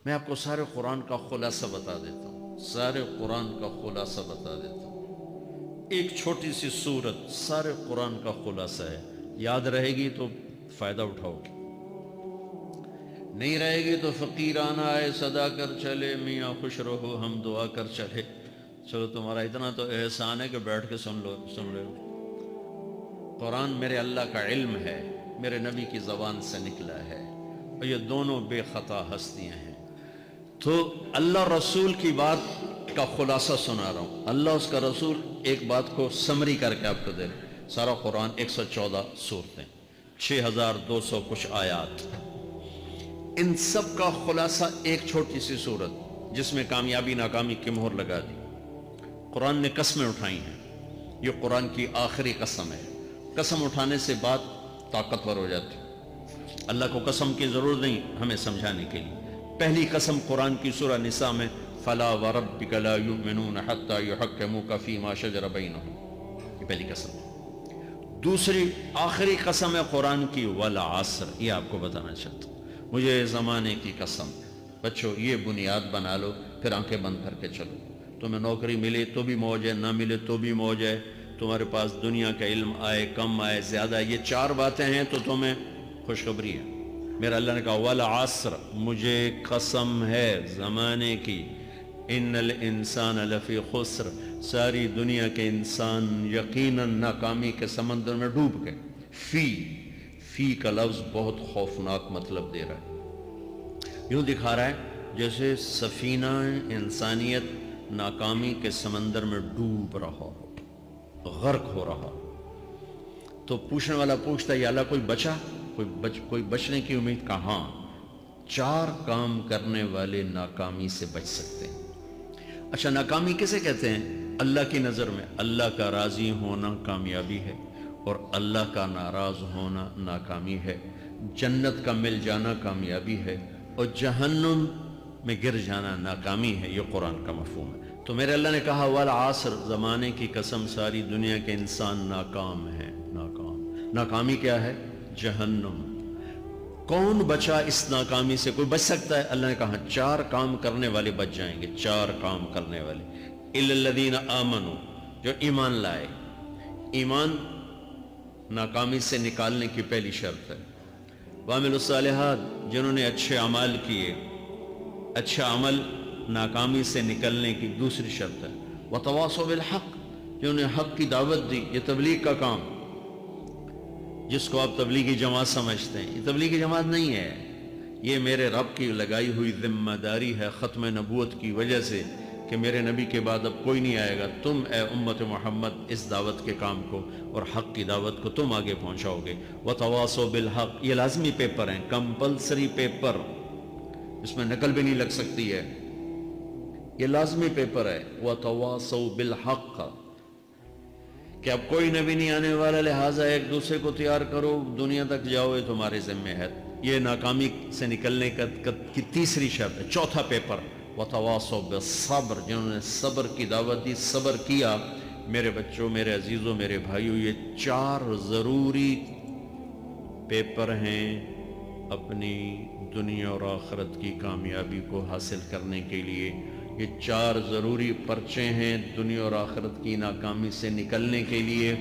میں آپ کو سارے قرآن کا خلاصہ بتا دیتا ہوں، سارے قرآن کا خلاصہ بتا دیتا ہوں۔ ایک چھوٹی سی سورت سارے قرآن کا خلاصہ ہے، یاد رہے گی تو فائدہ اٹھاؤ گے، نہیں رہے گی تو فقیرانہ آئے صدا کر چلے، میاں خوش رہو ہم دعا کر چلے۔ چلو تمہارا اتنا تو احسان ہے کہ بیٹھ کے سن لو۔ قرآن میرے اللہ کا علم ہے، میرے نبی کی زبان سے نکلا ہے، اور یہ دونوں بے خطا ہستیاں ہیں۔ تو اللہ رسول کی بات کا خلاصہ سنا رہا ہوں، اللہ اس کا رسول ایک بات کو سمری کر کے آپ کو دے رہے۔ سارا قرآن 114 سورتیں، 6200 کچھ آیات، ان سب کا خلاصہ ایک چھوٹی سی سورت جس میں کامیابی ناکامی کی مہر لگا دی۔ قرآن نے قسمیں اٹھائی ہیں، یہ قرآن کی آخری قسم ہے۔ قسم اٹھانے سے بات طاقتور ہو جاتی، اللہ کو قسم کی ضرورت نہیں ہمیں سمجھانے کے لیے۔ پہلی قسم قرآن کی سورہ نساء میں فَلَا وَرَبِّكَ لَا يُؤْمِنُونَ حَتَّى يُحَكِّمُوكَ فِي مَا شَجَرَ بَيْنَهُمْ، یہ پہلی قسم۔ دوسری آخری قسم ہے قرآن کی وَالْعَصْرِ، یہ آپ کو بتانا چاہتا ہوں، مجھے زمانے کی قسم۔ بچوں یہ بنیاد بنا لو، پھر آنکھیں بند کر کے چلو۔ تمہیں نوکری ملے تو بھی موج ہے، نہ ملے تو بھی موج ہے، تمہارے پاس دنیا کا علم آئے کم آئے زیادہ، یہ چار باتیں ہیں تو تمہیں خوشخبری ہے۔ میرا اللہ نے کہا والعصر، مجھے قسم ہے زمانے کی، ان الانسان لفی خسر، ساری دنیا کے انسان یقیناً ناکامی کے سمندر میں ڈوب گئے۔ فی کا لفظ بہت خوفناک مطلب دے رہا ہے، یوں دکھا رہا ہے جیسے سفینہ انسانیت ناکامی کے سمندر میں ڈوب رہا ہو، غرق ہو رہا۔ تو پوچھنے والا پوچھتا ہے یا اللہ کوئی بچا، کوئی بچنے کی امید؟ کہاں؟ چار کام کرنے والے ناکامی سے بچ سکتے ہیں۔ اچھا ناکامی کسے کہتے ہیں اللہ کی نظر میں؟ اللہ کا راضی ہونا کامیابی ہے، اور اللہ کا ناراض ہونا ناکامی ہے۔ جنت کا مل جانا کامیابی ہے، اور جہنم میں گر جانا ناکامی ہے، یہ قرآن کا مفہوم ہے۔ تو میرے اللہ نے کہا والعصر، زمانے کی قسم ساری دنیا کے انسان ناکام ہیں، ناکامی کیا ہے؟ جہنم۔ کون بچا اس ناکامی سے؟ کوئی بچ سکتا ہے؟ اللہ نے کہا چار کام کرنے والے بچ جائیں گے، چار کام کرنے والے۔ اِلَّا الَّذِينَ آمَنُوا، جو ایمان لائے۔ ایمان ناکامی سے نکالنے کی پہلی شرط ہے۔ وَعَمِلُوا الصَّالِحَاتِ، جنہوں نے اچھے اعمال کیے، اچھا عمل ناکامی سے نکلنے کی دوسری شرط ہے۔ وَتَوَاصَوْا بِالْحَقِّ، جنہوں نے حق کی دعوت دی، یہ تبلیغ کا کام، جس کو آپ تبلیغی جماعت سمجھتے ہیں، یہ تبلیغی جماعت نہیں ہے، یہ میرے رب کی لگائی ہوئی ذمہ داری ہے ختم نبوت کی وجہ سے، کہ میرے نبی کے بعد اب کوئی نہیں آئے گا، تم اے امت محمد اس دعوت کے کام کو اور حق کی دعوت کو تم آگے پہنچاؤ گے۔ وَتَوَاصَوْا بِالْحَقِّ، یہ لازمی پیپر ہیں، کمپلسری پیپر، اس میں نقل بھی نہیں لگ سکتی ہے، یہ لازمی پیپر ہے۔ وَتَوَاصَوْا بِالْحَقِّ، کہ اب کوئی نبی نہیں آنے والا، لہٰذا ایک دوسرے کو تیار کرو، دنیا تک جاؤ، یہ تمہارے ذمہ ہے۔ یہ ناکامی سے نکلنے کی تیسری شرط ہے۔ چوتھا پیپر وَتَوَاصَوْا بِالصَّبْرِ، جنہوں نے صبر کی دعوت دی، صبر کیا۔ میرے بچوں، میرے عزیزوں، میرے بھائیوں، یہ چار ضروری پیپر ہیں اپنی دنیا اور آخرت کی کامیابی کو حاصل کرنے کے لیے۔ یہ چار ضروری پرچے ہیں دنیا اور آخرت کی ناکامی سے نکلنے کے لیے۔